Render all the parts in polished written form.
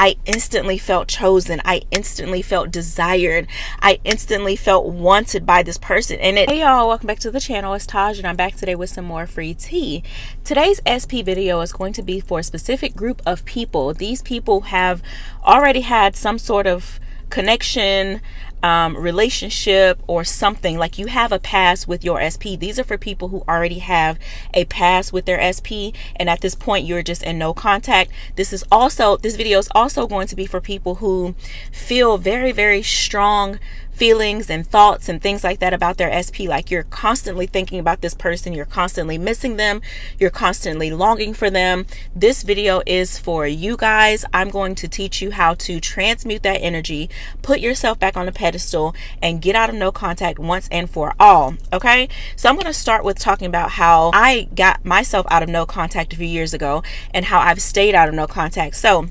I instantly felt chosen. I instantly felt desired. I instantly felt wanted by this person. And hey y'all, welcome back to the channel. It's Taj and I'm back today with some more free tea. Today's SP video is going to be for a specific group of people. These people have already had some sort of connection, relationship or something. Like you have a past with your SP. These are for people who already have a past with their SP, and at this point you're just in no contact. This video is also going to be for people who feel very, very strong feelings and thoughts and things like that about their SP. Like you're constantly thinking about this person, you're constantly missing them, you're constantly longing for them. This video is for you guys. I'm going to teach you how to transmute that energy, put yourself back on the pedestal, and get out of no contact once and for all. Okay, so I'm going to start with talking about how I got myself out of no contact a few years ago and how I've stayed out of no contact. So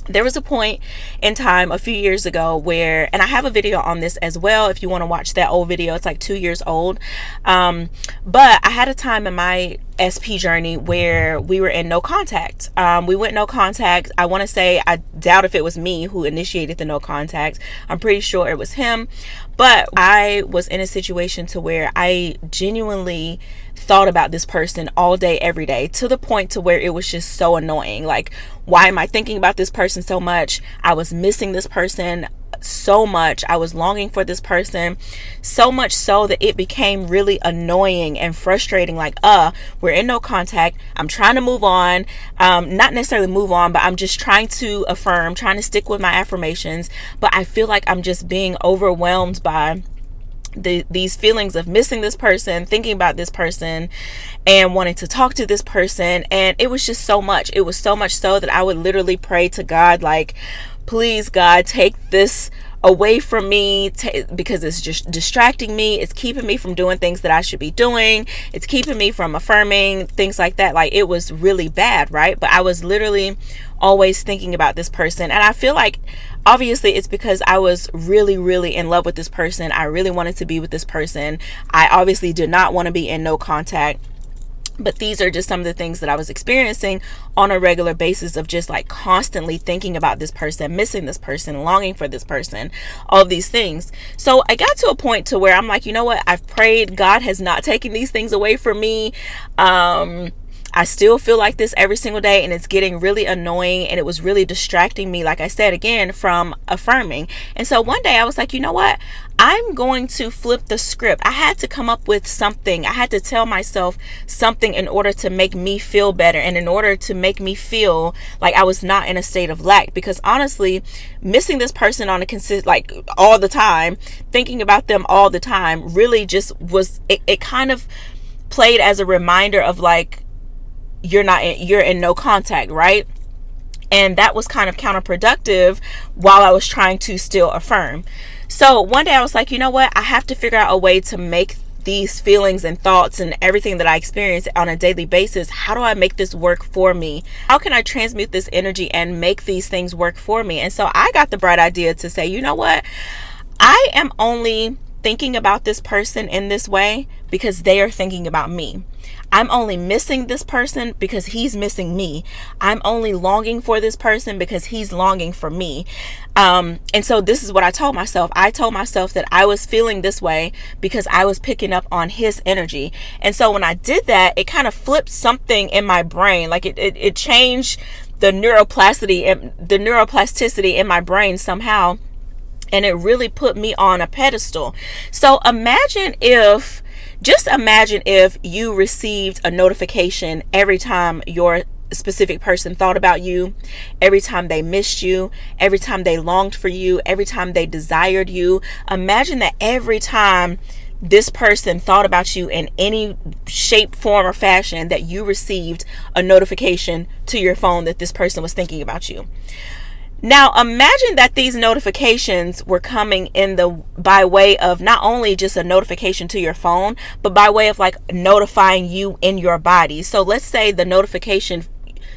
there was a point in time a few years ago where, and I have a video on this as well if you want to watch that old video. It's like 2 years old. But I had a time in my SP journey where we were in no contact. We went no contact. I want to say, I doubt if it was me who initiated the no contact. I'm pretty sure it was him. But I was in a situation to where I genuinely thought about this person all day, every day, to the point to where it was just so annoying. Like, why am I thinking about this person so much? I was missing this person so much. I was longing for this person so much so that it became really annoying and frustrating. Like, we're in no contact. I'm trying to move on. Not necessarily move on, but I'm just trying to affirm, trying to stick with my affirmations. But I feel like I'm just being overwhelmed by these feelings of missing this person, thinking about this person, and wanting to talk to this person. And it was just so much. It was so much so that I would literally pray to God, like, please God, take this away from me, because it's just distracting me. It's keeping me from doing things that I should be doing. It's keeping me from affirming, things like that. Like, it was really bad, right? But I was literally always thinking about this person. And I feel like obviously it's because I was really, really in love with this person. I really wanted to be with this person. I obviously did not want to be in no contact. But these are just some of the things that I was experiencing on a regular basis, of just like constantly thinking about this person, missing this person, longing for this person, all of these things. So I got to a point to where I'm like, you know what? I've prayed. God has not taken these things away from me. I still feel like this every single day, and it's getting really annoying, and it was really distracting me, like I said again, from affirming. And so one day I was like, you know what? I'm going to flip the script. I had to come up with something. I had to tell myself something in order to make me feel better, and in order to make me feel like I was not in a state of lack. Because honestly, missing this person on a like all the time, thinking about them all the time, really just was, it kind of played as a reminder of like, you're in no contact, right? And that was kind of counterproductive while I was trying to still affirm. So one day I was like, you know what? I have to figure out a way to make these feelings and thoughts and everything that I experience on a daily basis. How do I make this work for me? How can I transmute this energy and make these things work for me? And so I got the bright idea to say, you know what? I am only thinking about this person in this way because they are thinking about me. I'm only missing this person because he's missing me. I'm only longing for this person because he's longing for me. And so this is what I told myself. I told myself that I was feeling this way because I was picking up on his energy. And so when I did that, it kind of flipped something in my brain. Like it changed the neuroplasticity in my brain somehow. And it really put me on a pedestal. So just imagine if you received a notification every time your specific person thought about you, every time they missed you, every time they longed for you, every time they desired you. Imagine that every time this person thought about you in any shape, form, or fashion, that you received a notification to your phone that this person was thinking about you. Now imagine that these notifications were coming by way of not only just a notification to your phone, but by way of like notifying you in your body. So let's say the notification,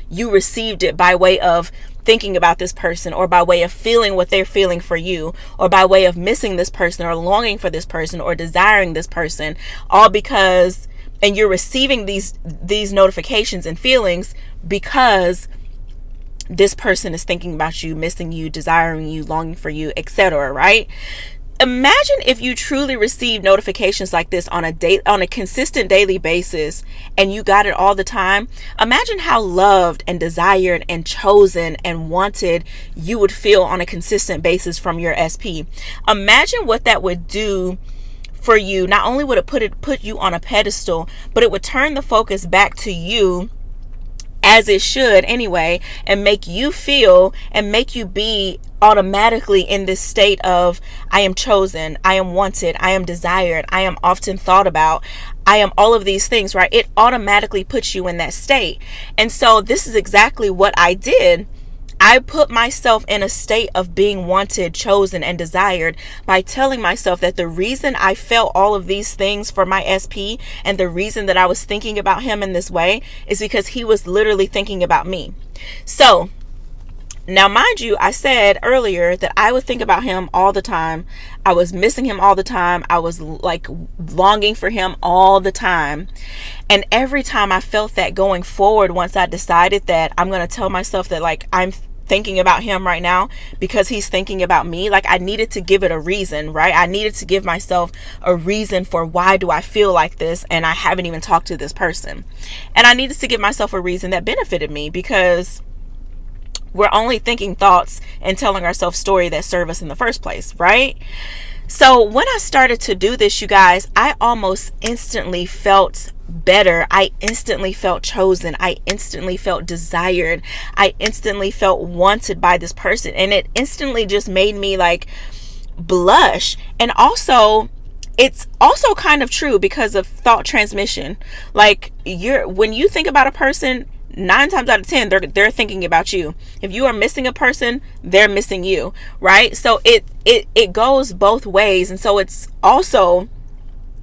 you received it by way of thinking about this person, or by way of feeling what they're feeling for you, or by way of missing this person, or longing for this person, or desiring this person, all because, and you're receiving these notifications and feelings because this person is thinking about you, missing you, desiring you, longing for you, etc., right? Imagine if you truly received notifications like this on a consistent daily basis, and you got it all the time. Imagine how loved and desired and chosen and wanted you would feel on a consistent basis from your SP. Imagine what that would do for you. Not only would it put you on a pedestal, but it would turn the focus back to you, as it should anyway, and make you feel and make you be automatically in this state of, I am chosen, I am wanted, I am desired, I am often thought about, I am all of these things, right? It automatically puts you in that state. And so this is exactly what I did. I put myself in a state of being wanted, chosen, and desired by telling myself that the reason I felt all of these things for my SP, and the reason that I was thinking about him in this way, is because he was literally thinking about me. So now, mind you, I said earlier that I would think about him all the time. I was missing him all the time. I was like longing for him all the time. And every time I felt that going forward, once I decided that I'm going to tell myself that like I'm thinking about him right now because he's thinking about me, like I needed to give it a reason, right? I needed to give myself a reason for why do I feel like this, and I haven't even talked to this person. And I needed to give myself a reason that benefited me, because we're only thinking thoughts and telling ourselves story that serve us in the first place, right? So when I started to do this, you guys, I almost instantly felt better. I instantly felt chosen. I instantly felt desired. I instantly felt wanted by this person. And it instantly just made me like blush. And also, it's also kind of true because of thought transmission. Like when you think about a person, 9 times out of 10, they're thinking about you. If you are missing a person, they're missing you, right? So it goes both ways. And so it's also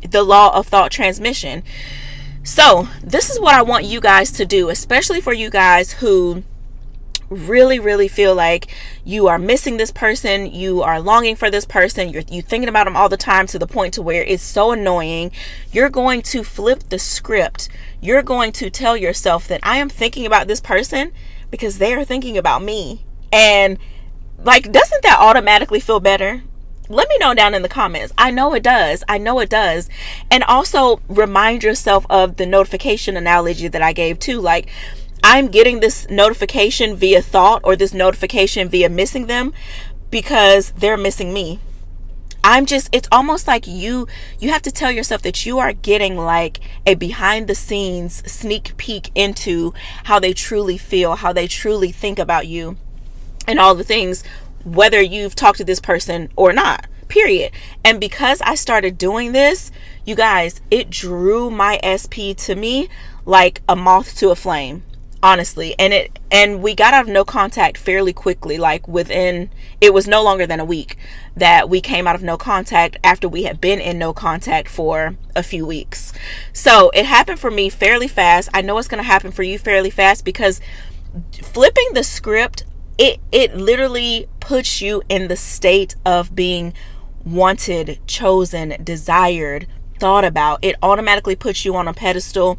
the law of thought transmission. So this is what I want you guys to do, especially for you guys who really feel like you are missing this person, you are longing for this person, you're thinking about them all the time to the point to where it's so annoying. You're going to flip the script. You're going to tell yourself that I am thinking about this person because they are thinking about me. And like, doesn't that automatically feel better? Let me know down in the comments. I know it does. I know it does. And also remind yourself of the notification analogy that I gave too. Like, I'm getting this notification via thought, or this notification via missing them, because they're missing me. It's almost like you have to tell yourself that you are getting like a behind the scenes sneak peek into how they truly feel, how they truly think about you, and all the things, whether you've talked to this person or not, period. And because I started doing this, you guys, it drew my SP to me like a moth to a flame, honestly. And we got out of no contact fairly quickly. Like it was no longer than a week that we came out of no contact after we had been in no contact for a few weeks. So it happened for me fairly fast. I know it's going to happen for you fairly fast, because flipping the script, it literally puts you in the state of being wanted, chosen, desired, thought about. It automatically puts you on a pedestal.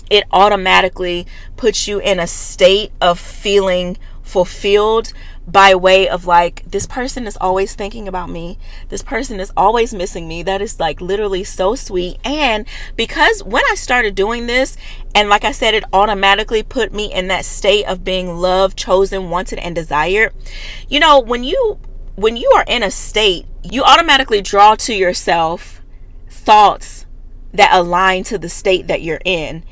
It automatically puts you in a state of feeling fulfilled by way of like, this person is always thinking about me. This person is always missing me. That is like literally so sweet. And because when I started doing this, and like I said, it automatically put me in that state of being loved, chosen, wanted, and desired. You know, when you are in a state, you automatically draw to yourself thoughts that align to the state that you're in.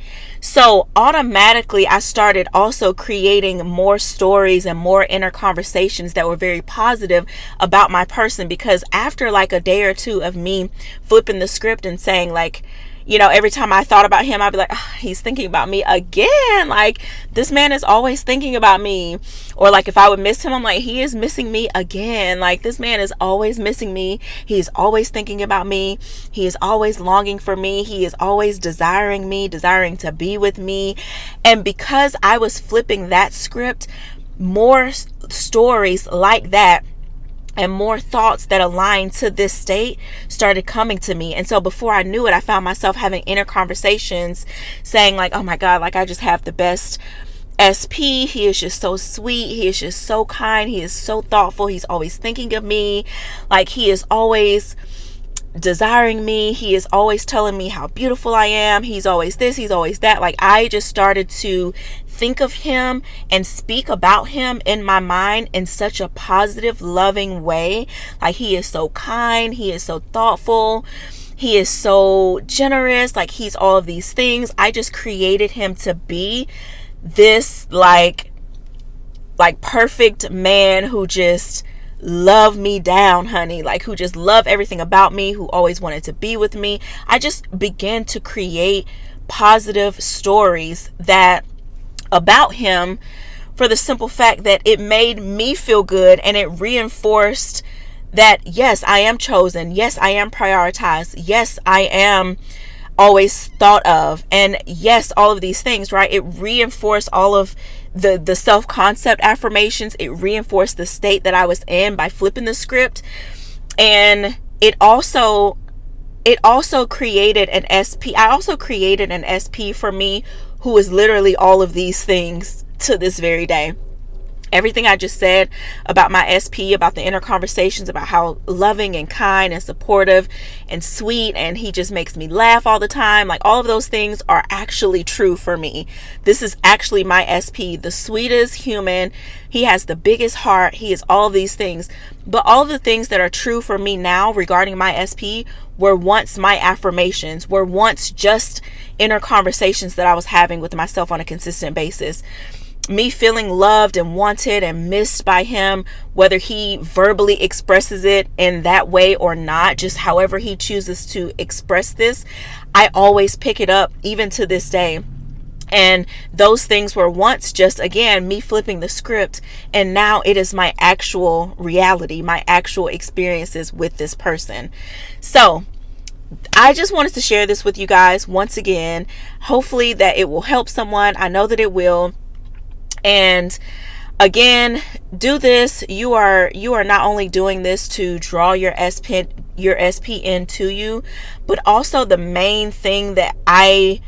So automatically I started also creating more stories and more inner conversations that were very positive about my person, because after like a day or two of me flipping the script and saying like, you know, every time I thought about him, I'd be like, oh, he's thinking about me again. Like, this man is always thinking about me. Or like if I would miss him, I'm like, he is missing me again. Like, this man is always missing me. He's always thinking about me. He is always longing for me. He is always desiring me, desiring to be with me. And because I was flipping that script, more stories like that and more thoughts that aligned to this state started coming to me. And so before I knew it, I found myself having inner conversations saying like, oh my God, like I just have the best SP, he is just so sweet. He is just so kind. He is so thoughtful. He's always thinking of me. Like, he is always desiring me. He is always telling me how beautiful I am. He's always this, he's always that. Like, I just started to think of him and speak about him in my mind in such a positive, loving way. Like, he is so kind, he is so thoughtful, he is so generous. Like, he's all of these things. I just created him to be this like perfect man who just love me down, honey, like who just love everything about me, who always wanted to be with me. I just began to create positive stories that about him, for the simple fact that it made me feel good, and it reinforced that yes, I am chosen, yes, I am prioritized, yes, I am always thought of, and yes, all of these things, right? It reinforced all of the self-concept affirmations. It reinforced the state that I was in by flipping the script. And it also created an SP. I also created an SP for me who is literally all of these things to this very day. Everything I just said about my SP, about the inner conversations, about how loving and kind and supportive and sweet, and he just makes me laugh all the time. Like, all of those things are actually true for me. This is actually my SP, the sweetest human. He has the biggest heart. He is all of these things. But all of the things that are true for me now regarding my SP were once my affirmations, were once just inner conversations that I was having with myself on a consistent basis. Me feeling loved and wanted and missed by him, whether he verbally expresses it in that way or not, just however he chooses to express this, I always pick it up even to this day. And those things were once just, again, me flipping the script, and now it is my actual reality, my actual experiences with this person. So I just wanted to share this with you guys once again. Hopefully that it will help someone. I know that it will. And again, do this. You are not only doing this to draw your SP into you, but also the main thing that I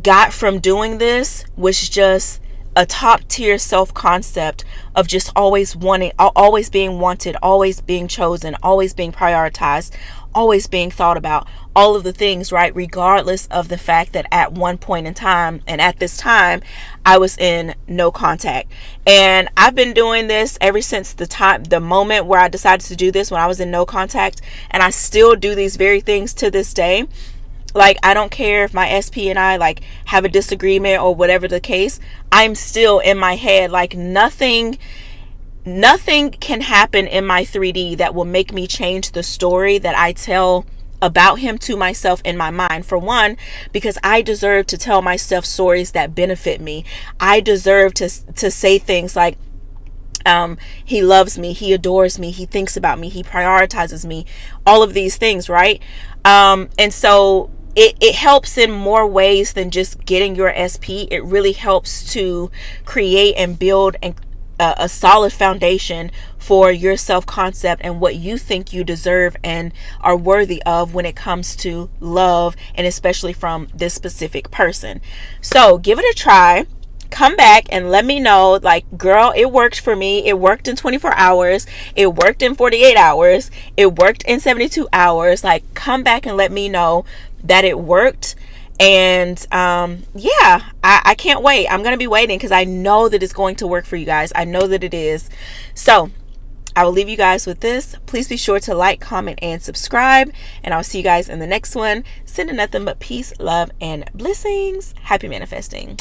got from doing this was just a top tier self-concept of just always wanting, always being wanted, always being chosen, always being prioritized, always being thought about, all of the things, right? Regardless of the fact that at one point in time, and at this time, I was in no contact. And I've been doing this ever since the moment where I decided to do this, when I was in no contact, and I still do these very things to this day. Like, I don't care if my SP and I like have a disagreement or whatever the case, I'm still in my head, like nothing can happen in my 3D that will make me change the story that I tell about him to myself in my mind. For one, because I deserve to tell myself stories that benefit me. I deserve to say things like, he loves me, he adores me, he thinks about me, he prioritizes me, all of these things, right? And so it helps in more ways than just getting your SP. It really helps to create and build a solid foundation for your self-concept and what you think you deserve and are worthy of when it comes to love, and especially from this specific person. So give it a try. Come back and let me know, like, girl, it worked for me. It worked in 24 hours. It worked in 48 hours. It worked in 72 hours. Like, come back and let me know that it worked. And yeah, I can't wait. I'm going to be waiting because I know that it's going to work for you guys. I know that it is. So I will leave you guys with this. Please be sure to like, comment, and subscribe. And I'll see you guys in the next one. Sending nothing but peace, love, and blessings. Happy manifesting.